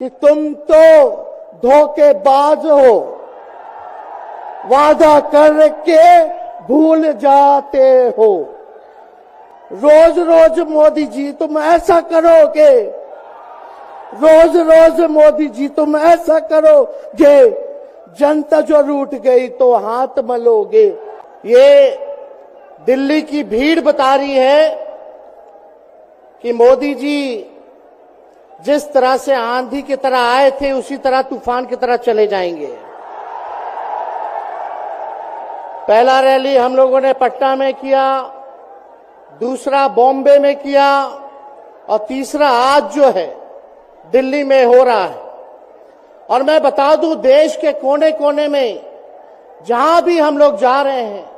कि तुम तो धोखेबाज हो, वादा करके भूल जाते हो। रोज रोज मोदी जी तुम ऐसा करोगे, रोज रोज मोदी जी तुम ऐसा करोगे, जनता जो रूठ गई तो हाथ मलोगे। ये दिल्ली की भीड़ बता रही है कि मोदी जी जिस तरह से आंधी की तरह आए थे उसी तरह तूफान की तरह चले जाएंगे। पहला रैली हम लोगों ने पटना में किया, दूसरा बॉम्बे में किया और तीसरा आज जो है दिल्ली में हो रहा है। और मैं बता दूं, देश के कोने कोने में जहां भी हम लोग जा रहे हैं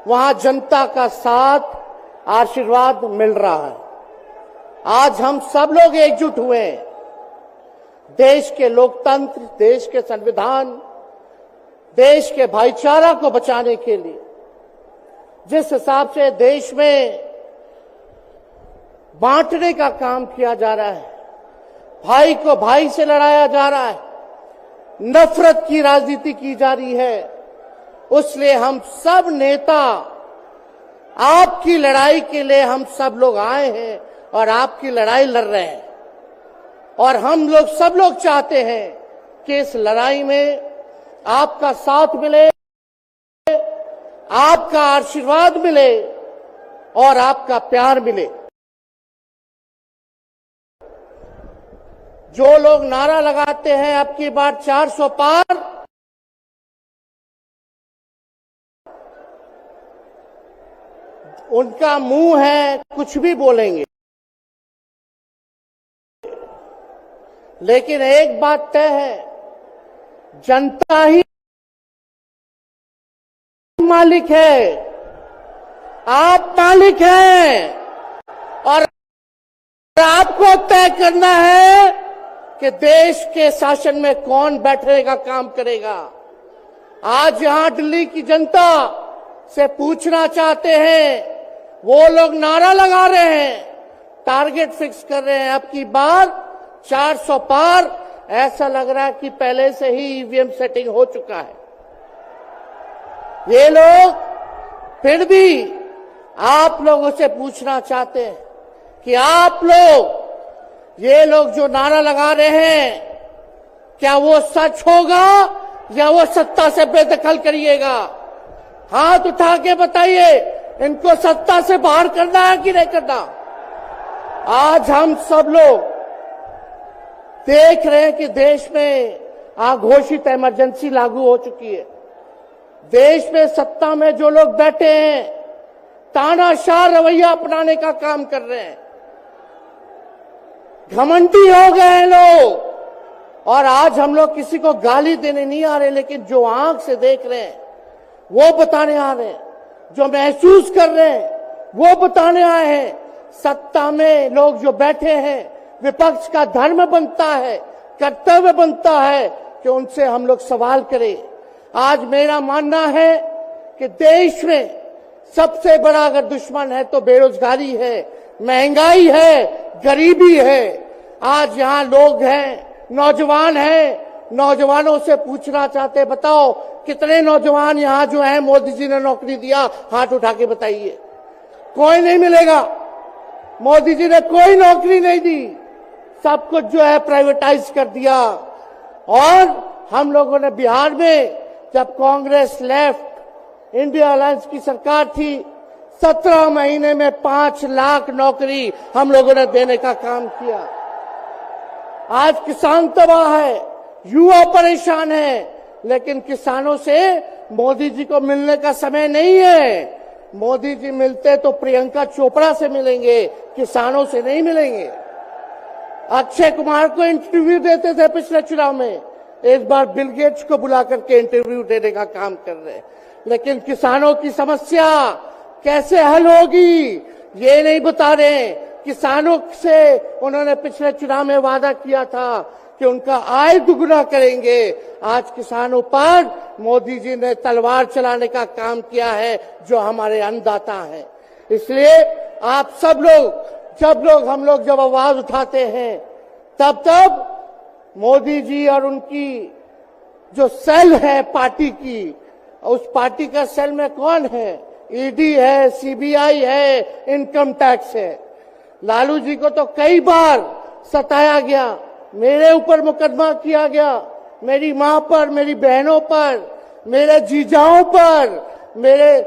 वहां जनता का साथ, आशीर्वाद मिल रहा है। आज हम सब लोग एकजुट हुए हैं देश के लोकतंत्र, देश के संविधान, देश के भाईचारा को बचाने के लिए। जिस हिसाब से देश में बांटने का काम किया जा रहा है, भाई को भाई से लड़ाया जा रहा है, नफरत की राजनीति की जा रही है, उसलिए हम सब नेता आपकी लड़ाई के लिए हम सब लोग आए हैं और आपकी लड़ाई लड़ रहे हैं। और हम लोग सब लोग चाहते हैं कि इस लड़ाई में आपका साथ मिले, आपका आशीर्वाद मिले और आपका प्यार मिले। जो लोग नारा लगाते हैं अब की बार 400 पार, उनका मुंह है कुछ भी बोलेंगे, लेकिन एक बात तय है, जनता ही मालिक है, आप मालिक हैं और आपको तय करना है कि देश के शासन में कौन बैठने का काम करेगा। आज यहां दिल्ली की जनता से पूछना चाहते हैं, वो लोग नारा लगा रहे हैं, टारगेट फिक्स कर रहे हैं अब की बार 400 पार। ऐसा लग रहा है कि पहले से ही ईवीएम सेटिंग हो चुका है। ये लोग फिर भी आप लोगों से पूछना चाहते हैं कि आप लोग, ये लोग जो नारा लगा रहे हैं, क्या वो सच होगा या वो सत्ता से बेदखल करिएगा? हाथ उठा के बताइए, इनको सत्ता से बाहर करना है कि नहीं करना? आज हम सब लोग देख रहे हैं कि देश में अघोषित इमरजेंसी लागू हो चुकी है। देश में सत्ता में जो लोग बैठे हैं तानाशाह रवैया अपनाने का काम कर रहे हैं, घमंडी हो गए हैं लोग। और आज हम लोग किसी को गाली देने नहीं आ रहे, लेकिन जो आंख से देख रहे हैं वो बताने आ रहे हैं, जो महसूस कर रहे हैं वो बताने आए हैं। सत्ता में लोग जो बैठे हैं, विपक्ष का धर्म बनता है, कर्तव्य बनता है कि उनसे हम लोग सवाल करें। आज मेरा मानना है कि देश में सबसे बड़ा अगर दुश्मन है तो बेरोजगारी है, महंगाई है, गरीबी है। आज यहाँ लोग हैं, नौजवान हैं, नौजवानों से पूछना चाहते, बताओ कितने नौजवान यहाँ जो हैं मोदी जी ने नौकरी दिया? हाथ उठा के बताइए। कोई नहीं मिलेगा, मोदी जी ने कोई नौकरी नहीं दी, सब कुछ जो है प्राइवेटाइज कर दिया। और हम लोगों ने बिहार में जब कांग्रेस लेफ्ट इंडिया अलायंस की सरकार थी, 17 महीने में 5 लाख नौकरी हम लोगों ने देने का काम किया। आज किसान तबाह है, युवा परेशान है, लेकिन किसानों से मोदी जी को मिलने का समय नहीं है। मोदी जी मिलते तो प्रियंका चोपड़ा से मिलेंगे, किसानों से नहीं मिलेंगे। अक्षय कुमार को इंटरव्यू देते थे पिछले चुनाव में, इस बार बिल गेट्स को बुला करके इंटरव्यू देने का काम कर रहे हैं। लेकिन किसानों की समस्या कैसे हल होगी ये नहीं बता रहे। किसानों से उन्होंने पिछले चुनाव में वादा किया था कि उनका आय दुगुना करेंगे। आज किसानों पर मोदी जी ने तलवार चलाने का काम किया है, जो हमारे अन्नदाता हैं। इसलिए आप सब लोग, हम लोग जब आवाज उठाते हैं तब मोदी जी और उनकी जो सेल है पार्टी की, उस पार्टी का सेल में कौन है? ईडी है, सीबीआई है, इनकम टैक्स है। लालू जी को तो कई बार सताया गया, मेरे ऊपर मुकदमा किया गया, मेरी मां पर, मेरी बहनों पर, मेरे जीजाओं पर, मेरे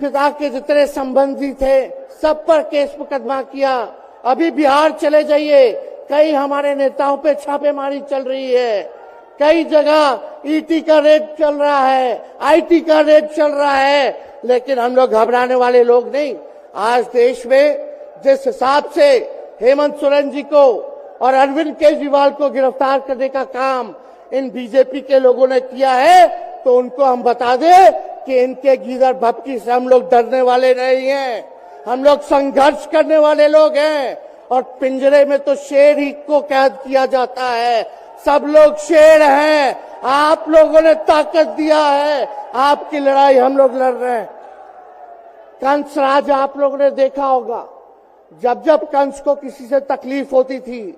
पिता के जितने संबंधी थे सब पर केस मुकदमा किया। अभी बिहार चले जाइए, कई हमारे नेताओं पे छापेमारी चल रही है, कई जगह ईटी का रेड चल रहा है, आईटी का रेड चल रहा है, लेकिन हम लोग घबराने वाले लोग नहीं। आज देश में जिस हिसाब से हेमंत सोरेन जी को और अरविंद केजरीवाल को गिरफ्तार करने का काम इन बीजेपी के लोगों ने किया है, तो उनको हम बता दें कि इनके गीदड़ भपकी से हम लोग डरने वाले नहीं हैं। हम लोग संघर्ष करने वाले लोग हैं, और पिंजरे में तो शेर ही को कैद किया जाता है। सब लोग शेर हैं, आप लोगों ने ताकत दिया है, आपकी लड़ाई हम लोग लड़ रहे हैं। कंस राज आप लोगों ने देखा होगा, जब जब कंस को किसी से तकलीफ होती थी,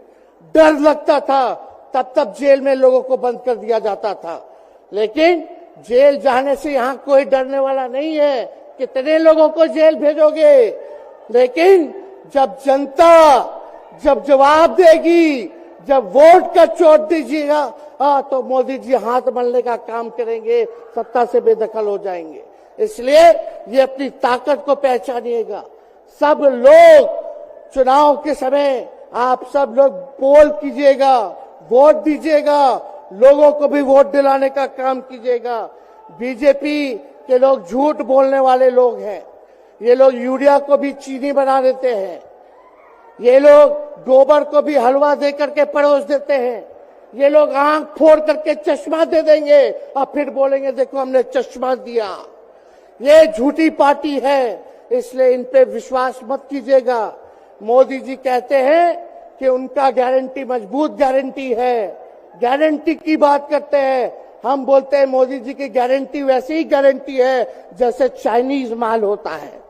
डर लगता था, तब तब जेल में लोगों को बंद कर दिया जाता था। लेकिन जेल जाने से यहां कोई डरने वाला नहीं है। कितने लोगों को जेल भेजोगे? लेकिन जब जनता जब जवाब देगी, जब वोट का चोट दीजिएगा, तो मोदी जी हाथ मलने का काम करेंगे, सत्ता से बेदखल हो जाएंगे। इसलिए ये अपनी ताकत को पहचानिएगा। सब लोग चुनाव के समय आप सब लोग पोल कीजिएगा, वोट दीजिएगा, लोगों को भी वोट दिलाने का काम कीजिएगा। बीजेपी के लोग झूठ बोलने वाले लोग हैं। ये लोग यूरिया को भी चीनी बना देते हैं, ये लोग गोबर को भी हलवा दे करके परोस देते हैं, ये लोग आंख फोड़ करके चश्मा दे देंगे और फिर बोलेंगे देखो हमने चश्मा दिया। ये झूठी पार्टी है, इसलिए इन पे विश्वास मत कीजिएगा। मोदी जी कहते हैं कि उनका गारंटी मजबूत गारंटी है, गारंटी की बात करते हैं। हम बोलते हैं मोदी जी की गारंटी वैसी ही गारंटी है जैसे चाइनीज माल होता है,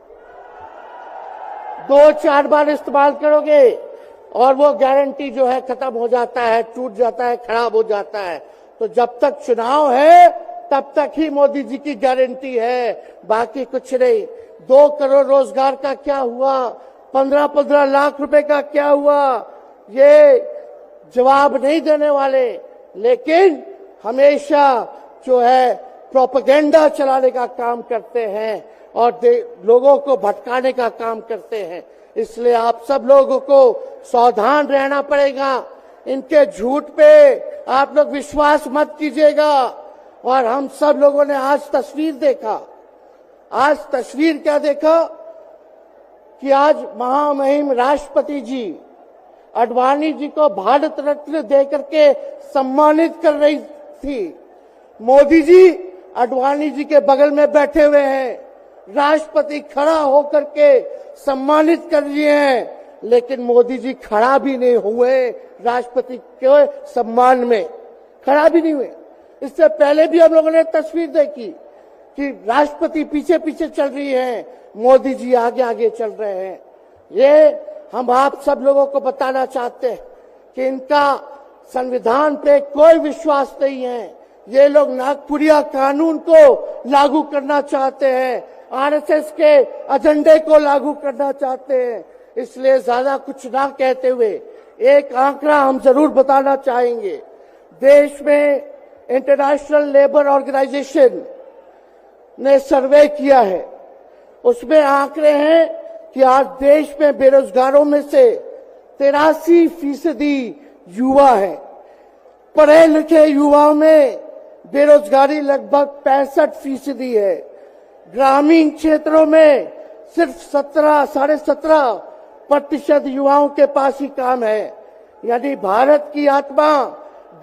2-4 बार इस्तेमाल करोगे और वो गारंटी जो है खत्म हो जाता है, टूट जाता है, खराब हो जाता है। तो जब तक चुनाव है तब तक ही मोदी जी की गारंटी है, बाकी कुछ नहीं। 2 करोड़ रोजगार का क्या हुआ? 15-15 लाख रुपए का क्या हुआ? ये जवाब नहीं देने वाले, लेकिन हमेशा जो है प्रोपेगेंडा चलाने का काम करते हैं और लोगों को भटकाने का काम करते हैं। इसलिए आप सब लोगों को सावधान रहना पड़ेगा। इनके झूठ पे आप लोग विश्वास मत कीजिएगा। और हम सब लोगों ने आज तस्वीर देखा। आज तस्वीर क्या देखा कि आज महामहिम राष्ट्रपति जी आडवाणी जी को भारत रत्न देकर के सम्मानित कर रही थी। मोदी जी आडवाणी जी के बगल में बैठे हुए हैं, राष्ट्रपति खड़ा होकर के सम्मानित कर लिए हैं, लेकिन मोदी जी खड़ा भी नहीं हुए राष्ट्रपति के सम्मान में, खड़ा भी नहीं हुए। इससे पहले भी हम लोगों ने तस्वीर देखी कि राष्ट्रपति पीछे पीछे चल रही है, मोदी जी आगे आगे चल रहे हैं। ये हम आप सब लोगों को बताना चाहते हैं कि इनका संविधान पे कोई विश्वास नहीं है। ये लोग नागपुरिया कानून को लागू करना चाहते हैं, आरएसएस के एजेंडे को लागू करना चाहते हैं। इसलिए ज्यादा कुछ ना कहते हुए एक आंकड़ा हम जरूर बताना चाहेंगे। देश में इंटरनेशनल लेबर ऑर्गेनाइजेशन ने सर्वे किया है, उसमें आंकड़े हैं कि आज देश में बेरोजगारों में से 83% युवा है। पढ़े लिखे युवाओं में बेरोजगारी लगभग 65% है। ग्रामीण क्षेत्रों में सिर्फ 17.5% युवाओं के पास ही काम है। यानी भारत की आत्मा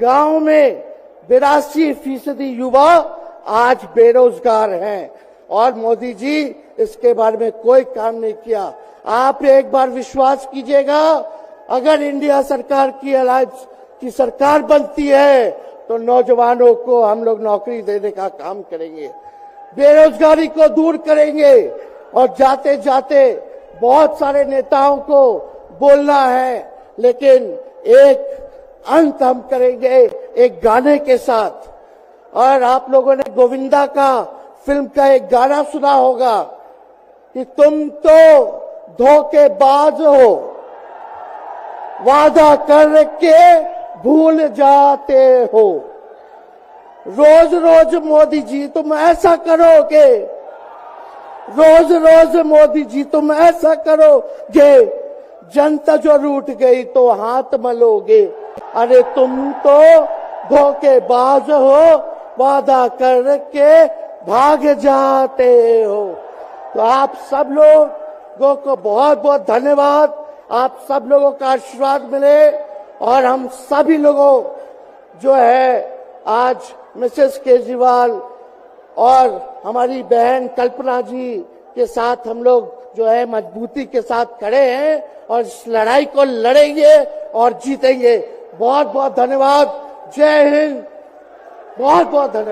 गांव में 82% युवा आज बेरोजगार हैं और मोदी जी इसके बारे में कोई काम नहीं किया। आप एक बार विश्वास कीजिएगा, अगर इंडिया सरकार की अलायंस की सरकार बनती है तो नौजवानों को हम लोग नौकरी देने का काम करेंगे, बेरोजगारी को दूर करेंगे। और जाते जाते बहुत सारे नेताओं को बोलना है, लेकिन एक अंत हम करेंगे एक गाने के साथ। और आप लोगों ने गोविंदा का फिल्म का एक गाना सुना होगा कि तुम तो धोखेबाज हो, वादा करके भूल जाते हो। रोज रोज मोदी जी तुम ऐसा करोगे, रोज रोज मोदी जी तुम ऐसा करोगे, जनता जो रूठ गई तो हाथ मलोगे। अरे तुम तो धोखेबाज हो, वादा करके भाग जाते हो। तो आप सब लोगों को बहुत बहुत धन्यवाद। आप सब लोगों का आशीर्वाद मिले और हम सभी लोगों जो है आज मिसेस केजरीवाल और हमारी बहन कल्पना जी के साथ हम लोग जो है मजबूती के साथ खड़े हैं और इस लड़ाई को लड़ेंगे और जीतेंगे। बहुत बहुत धन्यवाद। जय हिंद। बहुत बहुत धन्यवाद।